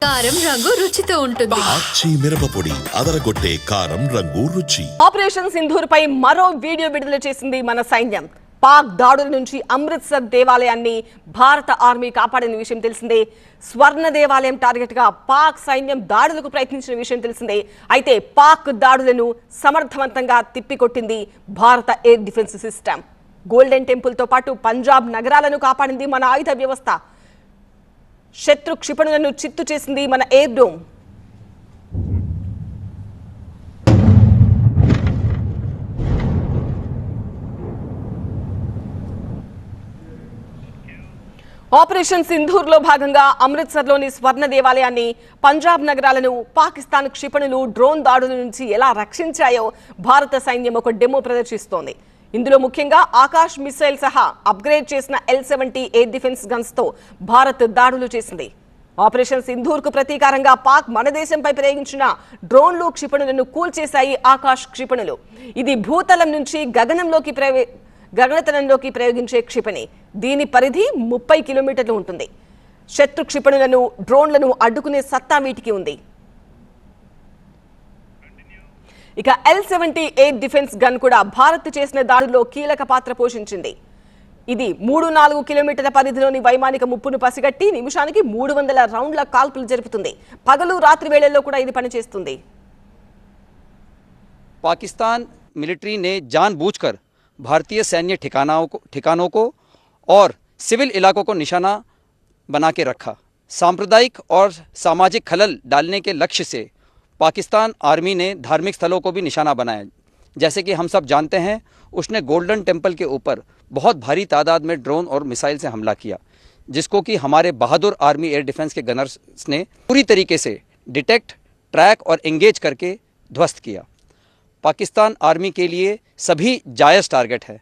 కారం రంగు రుచితో ఉంటుంది. ఆచి మిరపపొడి అదరగొట్టే కారం రంగు రుచి. ఆపరేషన్ సింధూర్ పై మరో వీడియో విడుదల చేసింది మన సైన్యం. పాక్ దాడుల నుంచి అమృత్సర్ దేవాలయాన్ని భారత ఆర్మీ కాపాడిన విషయం తెలిసిందే. స్వర్ణ దేవాలయం టార్గెట్ గా పాక్ సైన్యం దాడులకు ప్రయత్నించిన విషయం తెలిసిందే. అయితే పాక్ దాడులను సమర్థవంతంగా తిప్పికొట్టింది భారత air defence system. Golden temple తో పాటు పంజాబ్ నగరాలను కాపాడింది మన ఆయుధ వ్యవస్థ. శత్రు క్షిపణులను చిత్తు చేసింది మన ఎయిర్ డోమ్. ఆపరేషన్ సింధూర్ లో భాగంగా అమృత్సర్లోని స్వర్ణ దేవాలయాన్ని, పంజాబ్ నగరాలను పాకిస్తాన్ క్షిపణులు డ్రోన్ దాడుల నుంచి ఎలా రక్షించాయో భారత సైన్యం ఒక డెమో ప్రదర్శిస్తోంది. ఇందులో ముఖ్యంగా ఆకాశ్ మిసైల్ సహా అప్గ్రేడ్ చేసిన L-70 ఎయిర్ డిఫెన్స్ గన్స్ తో భారత్ దాడులు చేసింది. ఆపరేషన్ సింధూర్ కు ప్రతీకారంగా పాక్ మన దేశంపై ప్రయోగించిన డ్రోన్లు, క్షిపణులను కూల్చేశాయి ఆకాశ్ క్షిపణులు. ఇది భూతలం నుంచి గగనతలంలోకి ప్రయోగించే క్షిపణి. దీని పరిధి 30 కిలోమీటర్లు ఉంటుంది. శత్రు క్షిపణులను, డ్రోన్లను అడ్డుకునే సత్తా వీటికి ఉంది. ఇక L-70 ఎయిర్ డిఫెన్స్ గన్ కూడా భారత్ చేసిన దాడుల్లో కీలక పాత్ర పోషించింది. ఇది 3-4 కిలోమీటర్ల పరిధిలోని వైమానిక ముప్పును పసిగట్టి నిమిషానికి 300 రౌండ్ల కాల్పులు జరుపుతుంది. పగలు రాత్రి వేళల్లో కూడా ఇది పనిచేస్తుంది. पाकिस्तान मिलिट्री ने जानबूझकर भारतीय सैन्य ठिकानों को और सिविल इलाकों को निशाना बना के रखा. सांप्रदायिक और सामाजिक खलल डालने के लक्ष्य से पाकिस्तान आर्मी ने धार्मिक स्थलों को भी निशाना बनाया. जैसे कि हम सब जानते हैं, उसने गोल्डन टेम्पल के ऊपर बहुत भारी तादाद में ड्रोन और मिसाइल से हमला किया, जिसको कि हमारे बहादुर आर्मी एयर डिफेंस के गनर्स ने पूरी तरीके से डिटेक्ट, ट्रैक और एंगेज करके ध्वस्त किया. पाकिस्तान आर्मी के लिए सभी जायज़ टारगेट है.